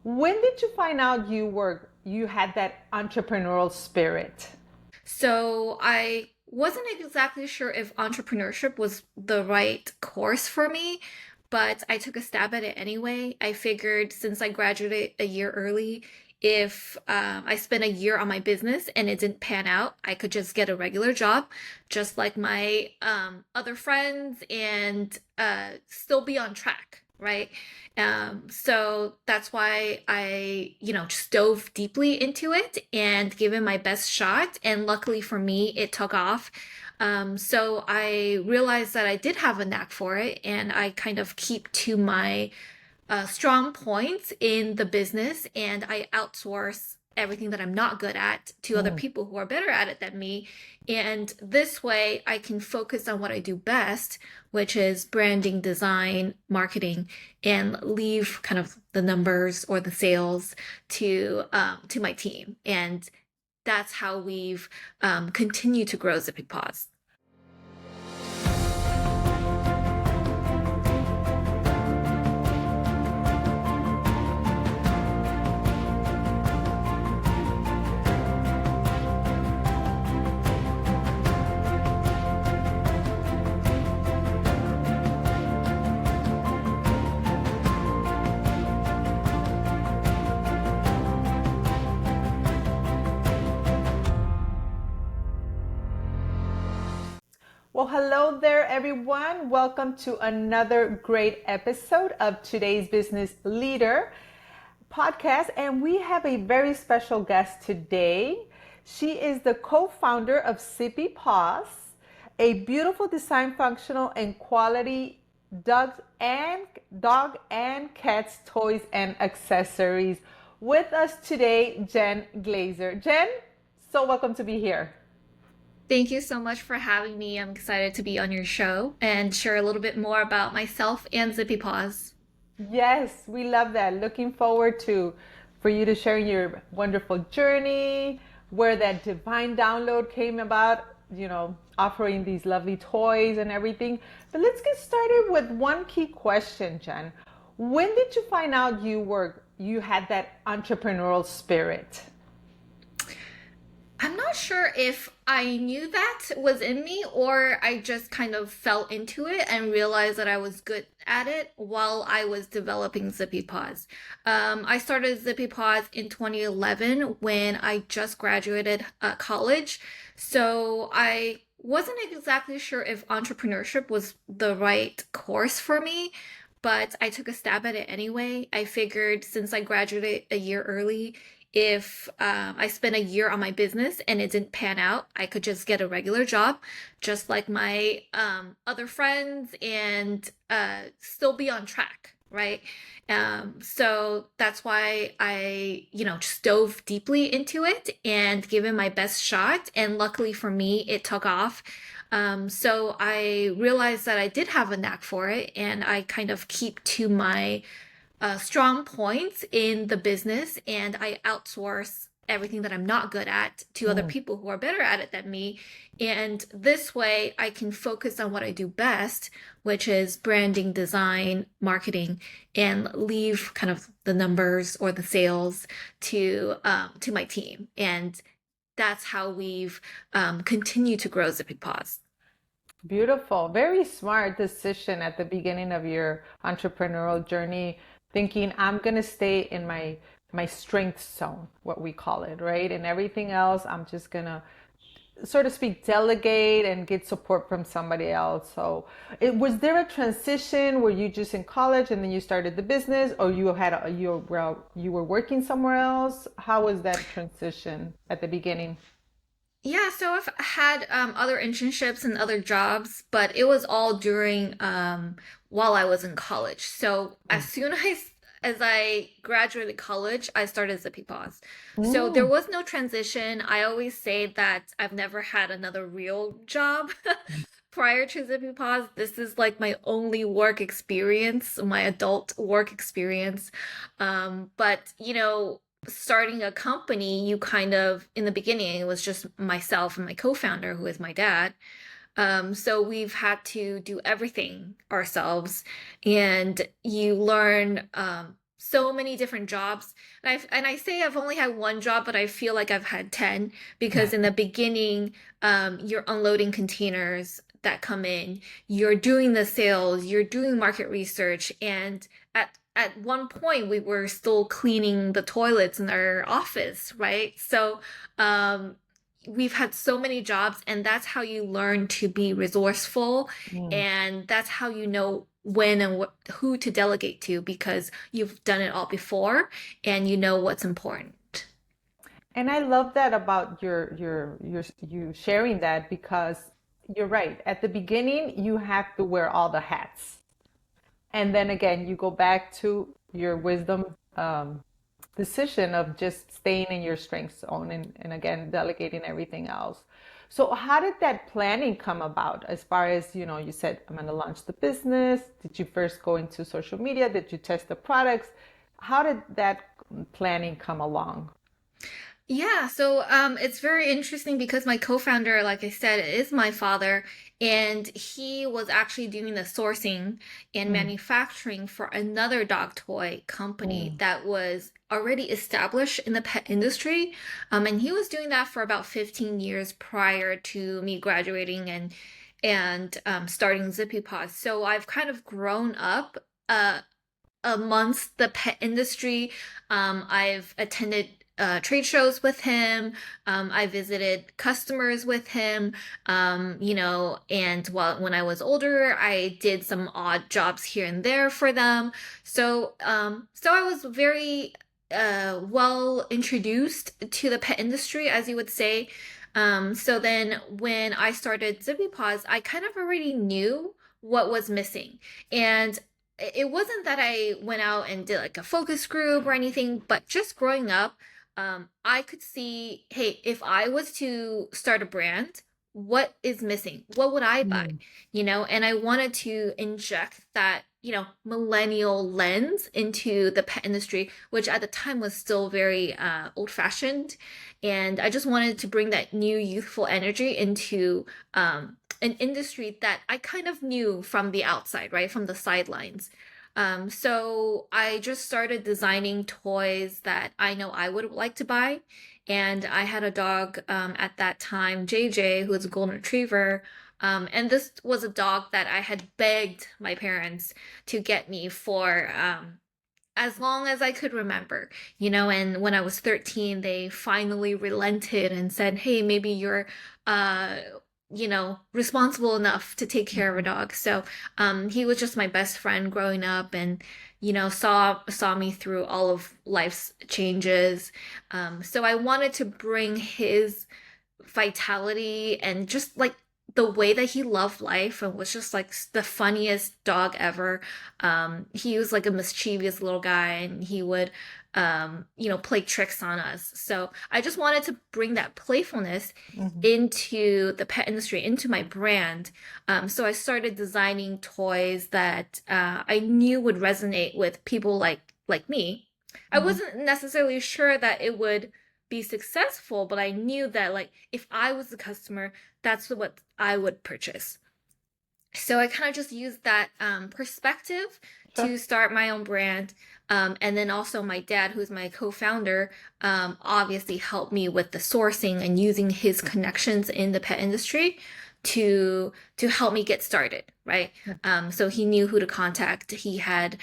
When did you find out you had that entrepreneurial spirit? So I wasn't exactly sure if entrepreneurship was the right course for me, but I took a stab at it anyway. I figured since I graduated a year early, if I spent a year on my business and it didn't pan out, I could just get a regular job, just like my other friends, and still be on track, right? So that's why I just dove deeply into it and gave it my best shot. And luckily for me, it took off. So I realized that I did have a knack for it, and I kind of keep to my strong points in the business, and I outsource everything that I'm not good at to other Mm. people who are better at it than me. And this way I can focus on what I do best, which is branding, design, marketing, and leave kind of the numbers or the sales to my team. And that's how we've continued to grow Zippy Paws. Well, hello there, everyone. Welcome to another great episode of today's Business Leader podcast. And we have a very special guest today. She is the co founder of Zippy Paws, a beautiful design, functional, and quality dog and cats toys and accessories. With us today, Jen Glaser. Jen, so welcome to be here. Thank you so much for having me. I'm excited to be on your show and share a little bit more about myself and Zippy Paws. Yes, we love that. Looking forward to for you to share your wonderful journey, where that divine download came about, offering these lovely toys and everything. But let's get started with one key question, Jen. When did you find out you had that entrepreneurial spirit? I'm not sure if I knew that was in me or I just kind of fell into it and realized that I was good at it while I was developing Zippy Paws. I started Zippy Paws in 2011 when I just graduated college. So I wasn't exactly sure if entrepreneurship was the right course for me, but I took a stab at it anyway. I figured since I graduated a year early, if I spent a year on my business and it didn't pan out, I could just get a regular job, just like my other friends, and still be on track, right? So that's why I just dove deeply into it and gave it my best shot. And luckily for me, it took off. So I realized that I did have a knack for it, and I kind of keep to my strong points in the business, and I outsource everything that I'm not good at to other Mm. people who are better at it than me. And this way I can focus on what I do best, which is branding, design, marketing, and leave kind of the numbers or the sales to my team. And that's how we've continued to grow Zippy Paws. Beautiful. Very smart decision at the beginning of your entrepreneurial journey, thinking I'm going to stay in my strength zone, what we call it, right? And everything else, I'm just going to, so to speak, delegate and get support from somebody else. So, was there a transition where you just in college and then you started the business, or you were working somewhere else? How was that transition at the beginning? Yeah, so I've had other internships and other jobs, but it was all during while I was in college. So as soon as I graduated college, I started Zippy Paws. So there Mm. was no transition. I always say that I've never had another real job prior to Zippy Paws. This is like my only work experience, my adult work experience. But starting a company, you kind of, in the beginning, it was just myself and my co-founder, who is my dad. So we've had to do everything ourselves, and you learn so many different jobs. And I say I've only had one job, but I feel like I've had 10 because in the beginning, you're unloading containers that come in, you're doing the sales, you're doing market research, and at one point we were still cleaning the toilets in our office, right? So we've had so many jobs, and that's how you learn to be resourceful, Mm. and that's how you know when and who to delegate to because you've done it all before and you know what's important. And I love that about you sharing that because you're right. At the beginning, you have to wear all the hats. And then again, you go back to your wisdom decision of just staying in your strength zone and again, delegating everything else. So how did that planning come about as far as, you said, I'm going to launch the business. Did you first go into social media? Did you test the products? How did that planning come along? Yeah, so it's very interesting because my co-founder, like I said, is my father, and he was actually doing the sourcing and Mm, manufacturing for another dog toy company mm, that was already established in the pet industry. And he was doing that for about 15 years prior to me graduating and starting Zippy Paws. So I've kind of grown up amongst the pet industry. I've attended trade shows with him. I visited customers with him. And when I was older, I did some odd jobs here and there for them. So I was very well introduced to the pet industry, as you would say. So then when I started Zippy Paws, I kind of already knew what was missing. And it wasn't that I went out and did like a focus group or anything, but just growing up, I could see, hey, if I was to start a brand, what is missing? What would I buy? mm, And I wanted to inject that, millennial lens into the pet industry, which at the time was still very old-fashioned. And I just wanted to bring that new youthful energy into an industry that I kind of knew from the outside, right? From the sidelines. So I just started designing toys that I know I would like to buy. And I had a dog at that time, JJ, who was a golden retriever. And this was a dog that I had begged my parents to get me for as long as I could remember, and when I was 13, they finally relented and said, hey, maybe you're, uh, responsible enough to take care of a mhm. dog. So, he was just my best friend growing up and, saw me through all of life's changes. So I wanted to bring his vitality and just like the way that he loved life and was just like the funniest dog ever. He was like a mischievous little guy and he would, play tricks on us. So I just wanted to bring that playfulness Mhm, into the pet industry, into my brand. So I started designing toys that I knew would resonate with people like me. I mhm. wasn't necessarily sure that it would be successful, but I knew that like if I was the customer, that's what I would purchase. So I kind of just used that perspective Sure. to start my own brand. And then also my dad, who's my co-founder, obviously helped me with the sourcing and using his connections in the pet industry to help me get started, right? So he knew who to contact. He had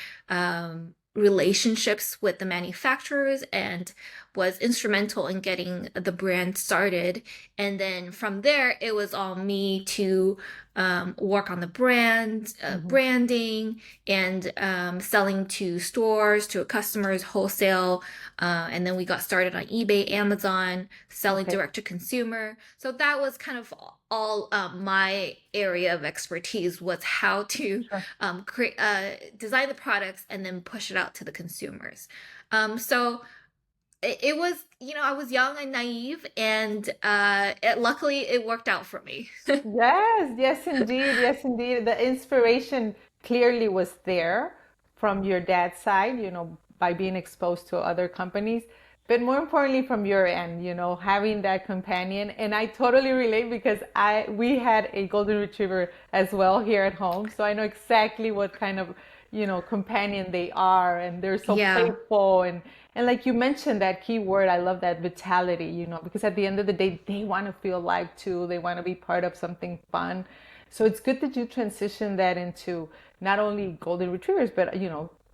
relationships with the manufacturers and was instrumental in getting the brand started. And then from there, it was all me to work on the Mhm. branding, and selling to stores, to customers, wholesale. And then we got started on eBay, Amazon, selling Okay. direct to consumer. So that was kind of all my area of expertise was how to Sure. design the products and then push it out to the consumers. So it was, I was young and naive, and luckily it worked out for me. Yes, yes, indeed. Yes, indeed. The inspiration clearly was there from your dad's side, by being exposed to other companies. But more importantly, from your end, having that companion. And I totally relate because we had a golden retriever as well here at home. So I know exactly what kind of, companion they are, and they're so Yeah. playful, and like you mentioned that key word, I love that vitality, because at the end of the day, they want to feel alive too. They want to be part of something fun. So it's good that you transition that into not only golden retrievers, but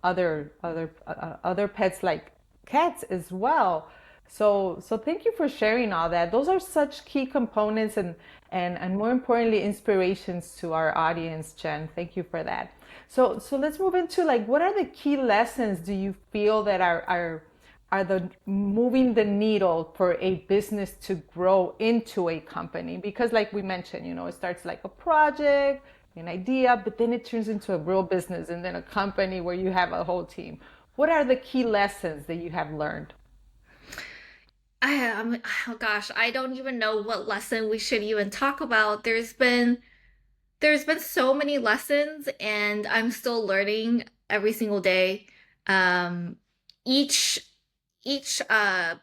other pets like cats as well. So thank you for sharing all that. Those are such key components, and more importantly, inspirations to our audience, Jen. Thank you for that. So let's move into, like, what are the key lessons do you feel that are the moving the needle for a business to grow into a company? Because like we mentioned, it starts like a project, an idea, but then it turns into a real business and then a company where you have a whole team. What are the key lessons that you have learned? Oh gosh, I don't even know what lesson we should even talk about. There's been so many lessons, and I'm still learning every single day. Um, each each kind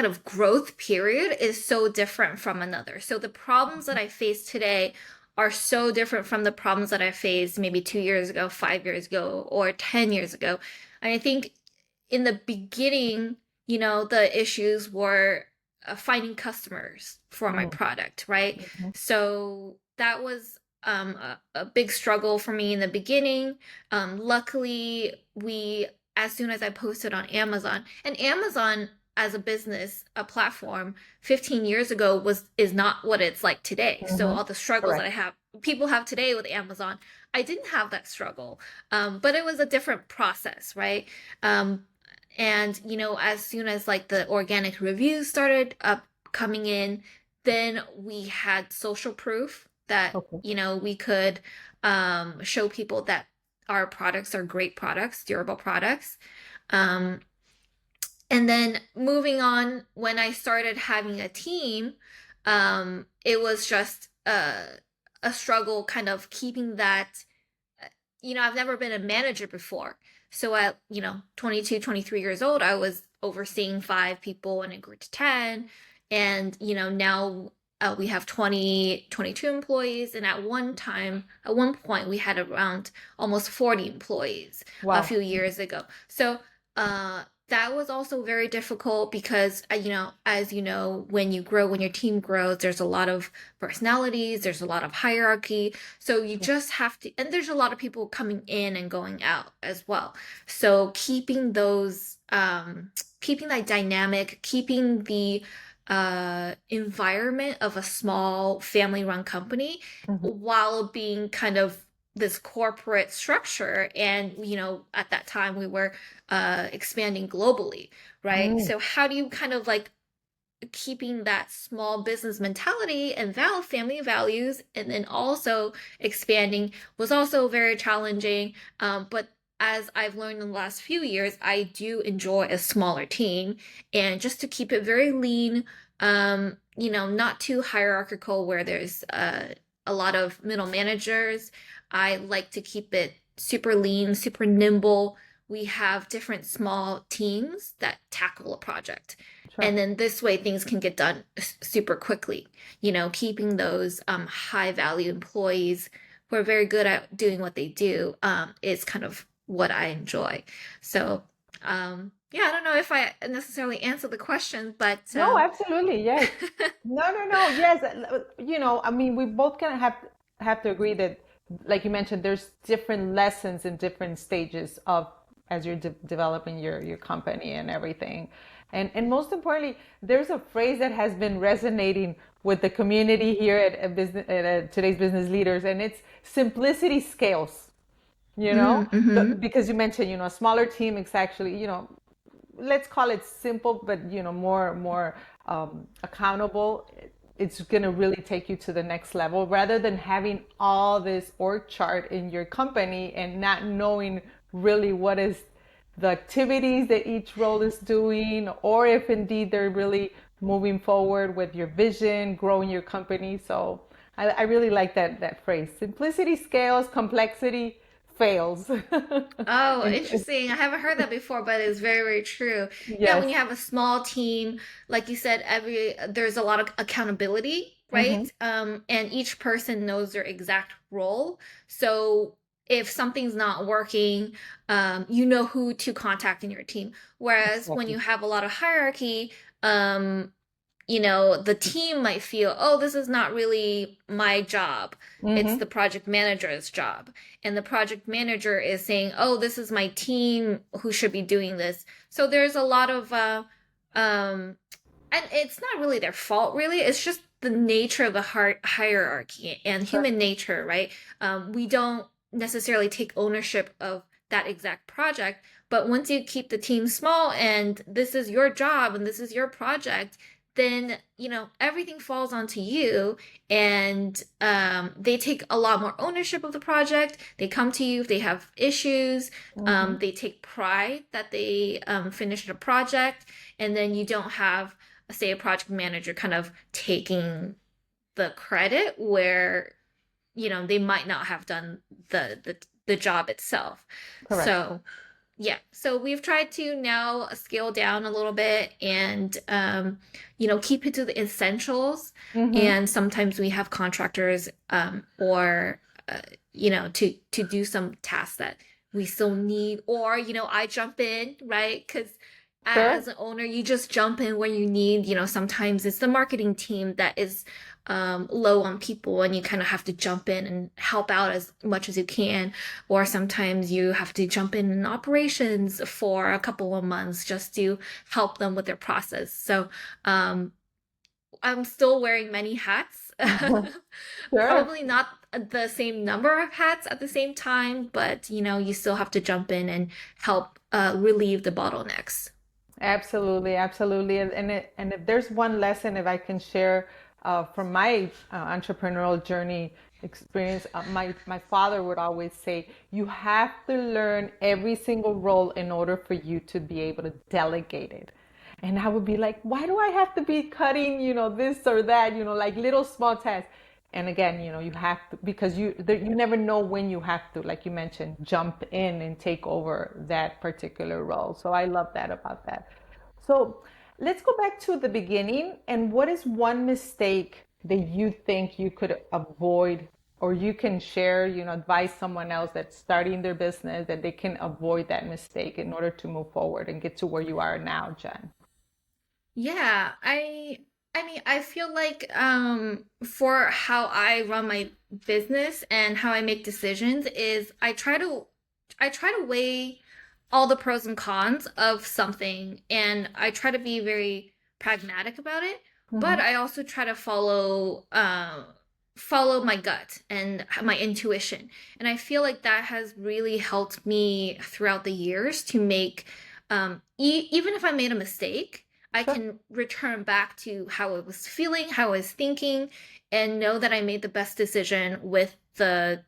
of growth period is so different from another. So the problems that I face today are so different from the problems that I faced maybe 2 years ago, 5 years ago, or 10 years ago. And I think in the beginning, the issues were finding customers for my Mm, product, right? mhm. So that was a big struggle for me in the beginning. Luckily, as soon as I posted on Amazon, and Amazon as a business, a platform 15 years ago is not what it's like today. So Mhm. all the struggles that Correct. people have today with Amazon, I didn't have that struggle. But it was a different process, right? Um, and as soon as like the organic reviews started up coming in, then we had social proof that Okay. we could show people that our products are great products, durable products. Um, and then moving on, when I started having a team, it was just a struggle kind of keeping that. I've never been a manager before. So at, 22, 23 years old, I was overseeing 5 people and it grew to 10. And, now we have 20, 22 employees. And at one point, we had around almost 40 employees a Wow. few years ago. So that was also very difficult because, as you know, when you grow, when your team grows, there's a lot of personalities, there's a lot of hierarchy. So you just have to, and there's a lot of people coming in and going out as well. So keeping that dynamic, keeping the environment of a small family-run company Mhm. while being kind of this corporate structure. And, at that time we were expanding globally, right? Mm. So how do you kind of like keeping that small business mentality and family values, and then also expanding was also very challenging. But as I've learned in the last few years, I do enjoy a smaller team, and just to keep it very lean, not too hierarchical where there's a lot of middle managers. I like to keep it super lean, super nimble. We have different small teams that tackle a project, Sure. and then this way things can get done super quickly. Keeping those high value employees who are very good at doing what they do is kind of what I enjoy. So yeah, I don't know if I necessarily answered the question, but No, absolutely. Yes. No, no, no. Yes. I mean, we both kind of have to agree that, like you mentioned, there's different lessons in different stages of as you're developing your company and everything. And most importantly, there's a phrase that has been resonating with the community here at today's business leaders, and it's simplicity scales. mm-hmm. Because you mentioned, a smaller team is actually, let's call it simple, but more accountable. It's gonna really take you to the next level rather than having all this org chart in your company and not knowing really what is the activities that each role is doing, or if indeed they're really moving forward with your vision, growing your company. So I really like that phrase. Simplicity scales, complexity fails. Oh, And interesting. I haven't heard that before, but it's very, very true. Yeah, when yes. you have a small team, like you said, there's a lot of accountability, Hmm. right? And each person knows their exact role. So if something's not working, you know who to contact in your team. Whereas when Exactly. you have a lot of hierarchy, um, the team might feel, oh, this is not really my job. It's Mm-hmm. the project manager's job. And the project manager is saying, oh, this is my team who should be doing this. So there's a lot of, um, and it's not really their fault, really. It's just the nature of the hierarchy and Sure. human nature, right? We don't necessarily take ownership of that exact project, but once you keep the team small and this is your job and this is your project, then everything falls onto you, and they take a lot more ownership of the project. They come to you if they have issues. Mm-hmm. They take pride that they finished a project, and then you don't have, say, a project manager kind of taking the credit where they might not have done the job itself. Correct. So yeah, so we've tried to now scale down a little bit and keep it to the essentials. Mm-hmm. And sometimes we have contractors or to do some tasks that we still need, or I jump in, right? Because as Sure. an owner, you just jump in when you need. Sometimes it's the marketing team that is low on people, and you kind of have to jump in and help out as much as you can. Or sometimes you have to jump in operations for a couple of months just to help them with their process. So I'm still wearing many hats. Sure. Probably not the same number of hats at the same time, but you still have to jump in and help relieve the bottlenecks. Absolutely, absolutely. And if there's one lesson, if I can share from my entrepreneurial journey experience, my father would always say, you have to learn every single role in order for you to be able to delegate it. And I would be like, why do I have to be cutting, this or that, like little small tasks? And again, you have to, because you never know when you have to, like you mentioned, jump in and take over that particular role. So I love that about that. So let's go back to the beginning. And what is one mistake that you think you could avoid, or you can share, advise someone else that's starting their business that they can avoid that mistake in order to move forward and get to where you are now, Jen? Yeah, I mean, I feel like for how I run my business and how I make decisions is I try to weigh all the pros and cons of something, and I try to be very pragmatic about it, but Mm-hmm. I also try to follow my gut and my intuition. And I feel like that has really helped me throughout the years to make even if I made a mistake, I Sure. can return back to how I was feeling, how I was thinking, and know that I made the best decision with the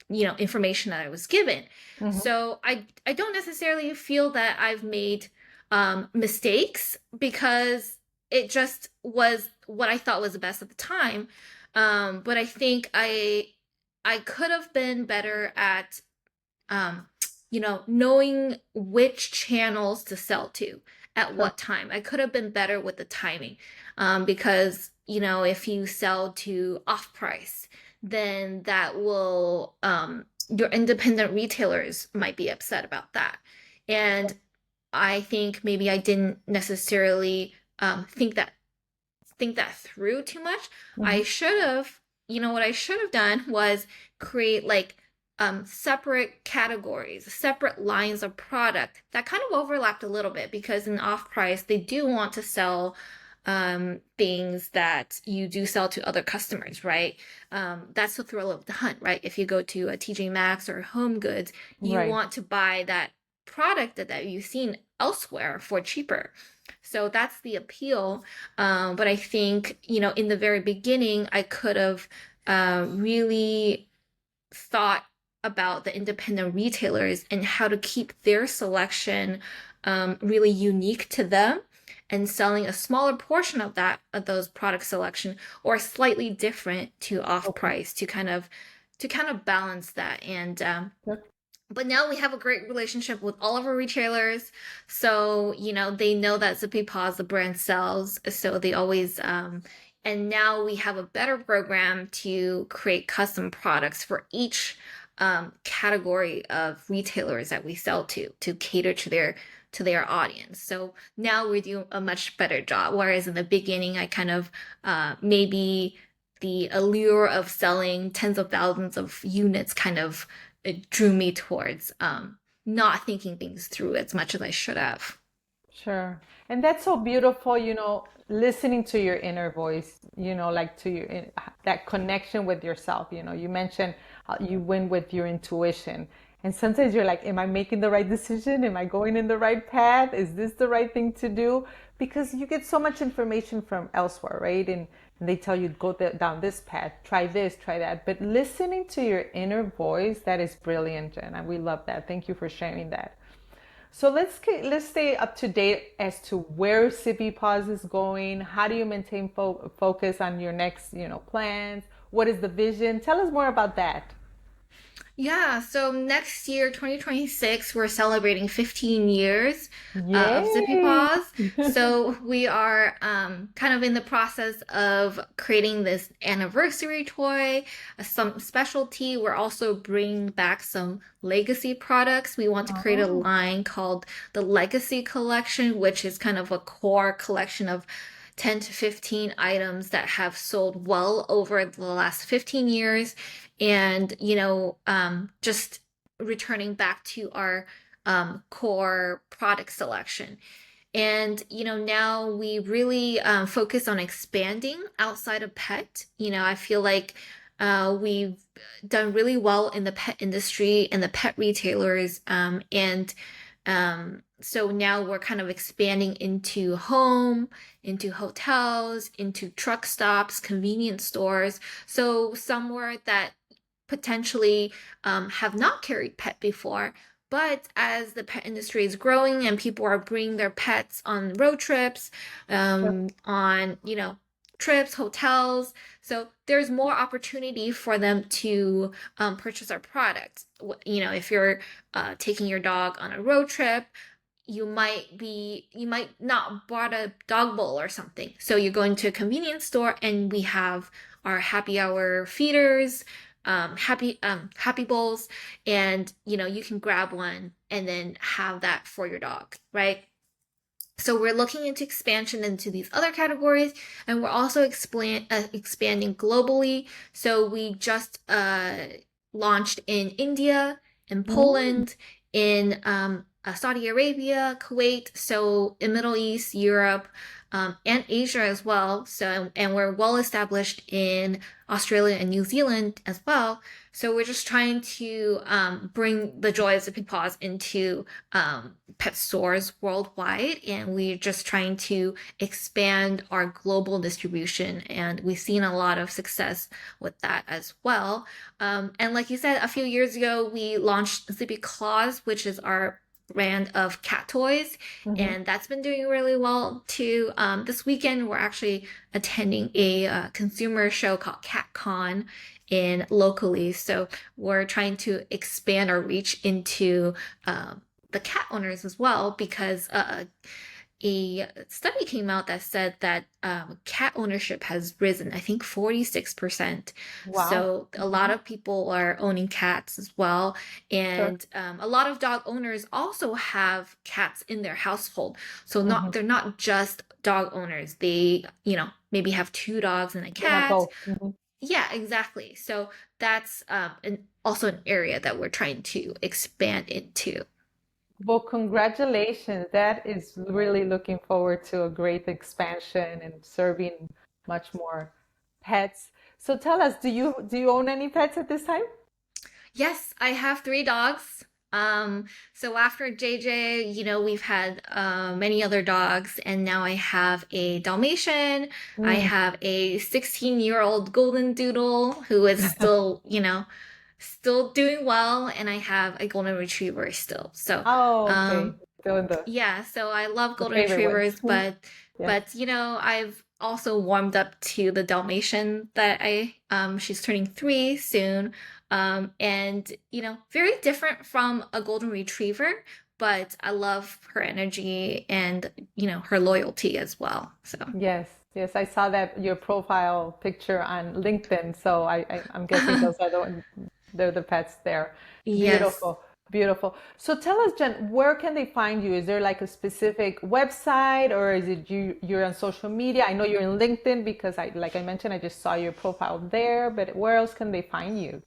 information that I was given. Mm-hmm. So I don't necessarily feel that I've made mistakes, because it just was what I thought was the best at the time. But I think I could have been better at um, knowing which channels to sell to at Sure. what time. I could have been better with the timing, because if you sell to off price, then that will your independent retailers might be upset about that. And I think maybe I didn't necessarily think that through too much. Mm-hmm. I should have, what I should have done was create like separate categories, separate lines of product that kind of overlapped a little bit, because in off price, they do want to sell things that you do sell to other customers, right? That's the thrill of the hunt, right? If you go to a TJ Maxx or Home Goods, you Right. want to buy that product that you've seen elsewhere for cheaper. So that's the appeal. But I think, in the very beginning, I could have really thought about the independent retailers and how to keep their selection really unique to them, and selling a smaller portion of those product selection, or slightly different to off Okay. price, to kind of balance that. And Sure. but now we have a great relationship with all of our retailers. So, they know that Zippy Paws, the brand, sells. So they always, and now we have a better program to create custom products for each category of retailers that we sell to cater to their audience. So now we do a much better job. Whereas in the beginning, I kind of maybe the allure of selling tens of thousands of units kind of it drew me towards not thinking things through as much as I should have. Sure. And that's so beautiful, listening to your inner voice, like to that connection with yourself. You mentioned you went with your intuition. And sometimes you're like, am I making the right decision? Am I going in the right path? Is this the right thing to do? Because you get so much information from elsewhere, right? And they tell you, go down this path, try this, try that. But listening to your inner voice, that is brilliant. And we love that. Thank you for sharing that. So let's stay up to date as to where Zippy Paws is going. How do you maintain focus on your next, plans? What is the vision? Tell us more about that. Yeah, so next year, 2026, we're celebrating 15 years of Zippy Yay! Paws. So we are kind of in the process of creating this anniversary toy, some specialty. We're also bringing back some legacy products. We want to create a Oh, line called the Legacy Collection, which is kind of a core collection of 10 to 15 items that have sold well over the last 15 years and just returning back to our core product selection. And now we really focus on expanding outside of pet. I feel like we've done really well in the pet industry and the pet retailers, and so now we're kind of expanding into home, into hotels, into truck stops, convenience stores. So somewhere that potentially have not carried pet before. But as the pet industry is growing and people are bringing their pets on road trips, sure. on, trips, hotels, so there's more opportunity for them to purchase our products. If you're taking your dog on a road trip, you might not bought a dog bowl or something. So you're going to a convenience store and we have our happy hour feeders, happy bowls, and you can grab one and then have that for your dog, right? So we're looking into expansion into these other categories, and we're also expanding globally. So we just launched in India, in Mm, Poland, in Saudi Arabia, Kuwait, so in Middle East, Europe, and Asia as well. So, and we're well established in Australia and New Zealand as well. So we're just trying to bring the joys of Pig Paws into pet stores worldwide, and we're just trying to expand our global distribution. And we've seen a lot of success with that as well. And like you said, a few years ago, we launched Zippy Claws, which is our brand of cat toys, mhm. and that's been doing really well too. This weekend, we're actually attending a consumer show called CatCon in locally, so we're trying to expand our reach into the cat owners as well because a study came out that said that cat ownership has risen, I think 46%. Wow. So a lot Mhm. of people are owning cats as well. Sure. And a lot of dog owners also have cats in their household. So Mhm. they're not just dog owners. They, maybe have two dogs and a They have cat. both. Mhm. Yeah, exactly. So that's also an area that we're trying to expand into. Well, congratulations. That is really looking forward to a great expansion and serving much more pets. So tell us, do you own any pets at this time? Yes, I have three dogs. So after JJ, we've had many other dogs, and now I have a Dalmatian. I Mm. have a 16-year-old golden doodle who is still, still doing well, and I have a golden retriever still. So, Oh, okay. um, Still in yeah, so I love the golden favorite ones. retrievers, Mhm. Yes. but I've also warmed up to the Dalmatian that I she's turning 3 soon. And very different from a golden retriever, but I love her energy and her loyalty as well. So Yes. Yes. I saw that your profile picture on LinkedIn. So I'm guessing those are the pets there. Yes. Beautiful, beautiful. So tell us, Jen, where can they find you? Is there like a specific website, or is it you're on social media? I know you're in LinkedIn because like I mentioned, I just saw your profile there, but where else can they find you?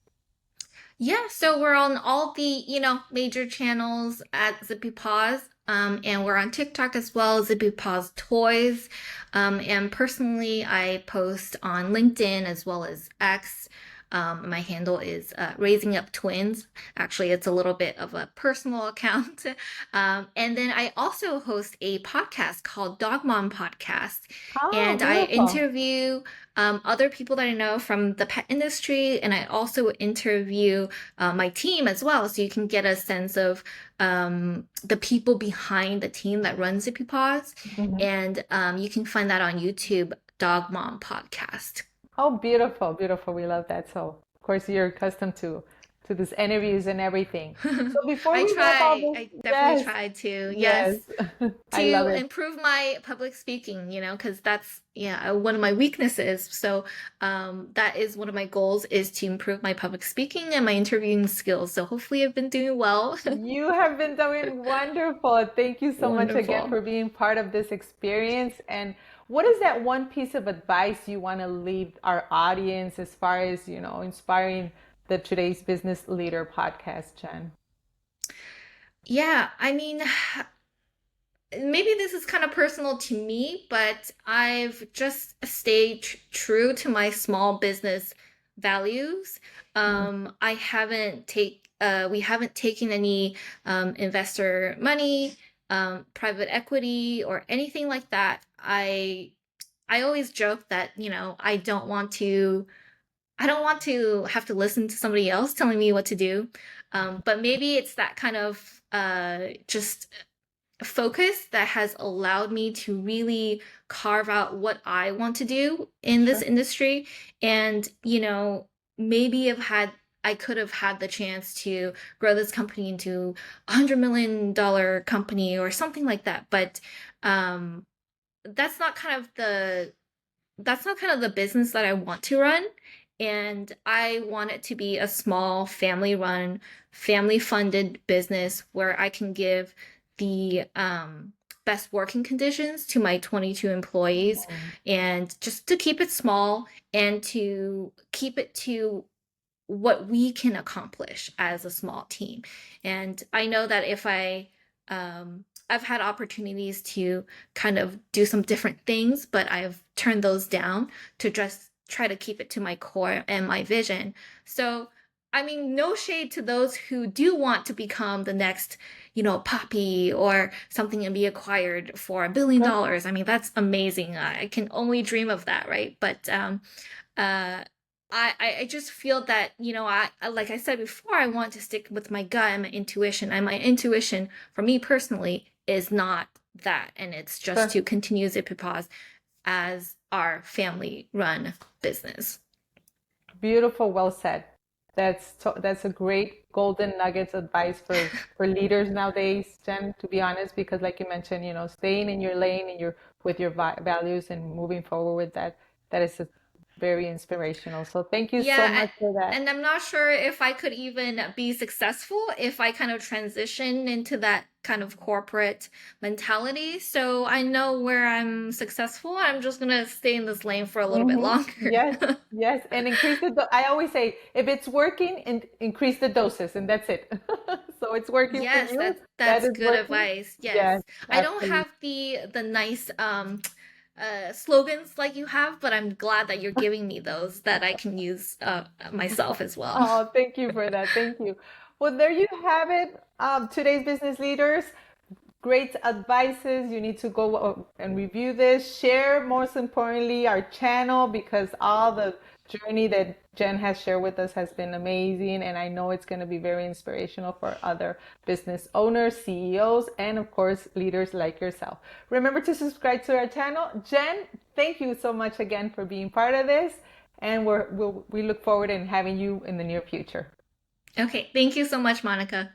Yeah, so we're on all the, major channels at Zippy Paws. And we're on TikTok as well, Zippy Paws Toys. And personally, I post on LinkedIn as well as X. My handle is Raising Up Twins. Actually, it's a little bit of a personal account. And then I also host a podcast called Dog Mom Podcast. Oh, And I beautiful. interview other people that I know from the pet industry. And I also interview my team as well. So you can get a sense of the people behind the team that runs Zippy Paws. Mhm. And you can find that on YouTube, Dog Mom Podcast. Oh, beautiful, beautiful. We love that. So, of course, you're accustomed to these interviews and everything. So before I we wrap all try. this, I definitely yes, try to. yes, Yes. I love To it. improve my public speaking, because that's, yeah, one of my weaknesses. So that is one of my goals is to improve my public speaking and my interviewing skills. So hopefully I've been doing well. You have been doing wonderful. Thank you so much again Wonderful. for being part of this experience. And what is that one piece of advice you want to leave our audience as far as, inspiring the Today's Business Leader podcast, Jen? Yeah, I mean, maybe this is kind of personal to me, but I've just stayed true to my small business values. I haven't take We haven't taken any investor money, private equity, or anything like that. I always joke that, I don't want to have to listen to somebody else telling me what to do. But maybe it's that kind of just focus that has allowed me to really carve out what I want to do in this Sure. industry. And, maybe I could have had the chance to grow this company into $100 million company or something like that. But um, that's not kind of the business that I want to run. And I want it to be a small family run, family funded business where I can give the best working conditions to my 22 employees, Mhm. and just to keep it small and to keep it to what we can accomplish as a small team. And I know that if I've had opportunities to kind of do some different things, but I've turned those down to just try to keep it to my core and my vision. So, I mean, no shade to those who do want to become the next, Poppy or something and be acquired for Sure. $1 billion. I mean, that's amazing. I can only dream of that, right? But uh, I just feel that, like I said before, I want to stick with my gut and my intuition. And my intuition, for me personally, is not that. And it's just Sure. to continue Zippy Paws as our family run business. Beautiful, well said. That's a great golden nuggets advice for leaders nowadays, Jen, to be honest, because like you mentioned, staying in your lane and your with your values and moving forward with that is very inspirational. So thank you so Yeah, much for that. and I'm not sure if I could even be successful if I kind of transition into that kind of corporate mentality. So I know where I'm successful. I'm just gonna stay in this lane for a little bit longer. Yes, yes, and increase the I always say if it's working, and increase the doses, and that's it. So it's working for Yes, you. That that's is good working. advice. Yes, Yes. I don't absolutely. have the nice slogans like you have, but I'm glad that you're giving me those that I can use myself as well. Oh, thank you for that. Thank you. Well, there you have it. Today's business leaders, great advices. You need to go and review this. Share, most importantly, our channel because all the journey that Jen has shared with us has been amazing. And I know it's going to be very inspirational for other business owners, CEOs, and of course, leaders like yourself. Remember to subscribe to our channel. Jen, thank you so much again for being part of this. And we look forward in having you in the near future. Okay, thank you so much, Monica.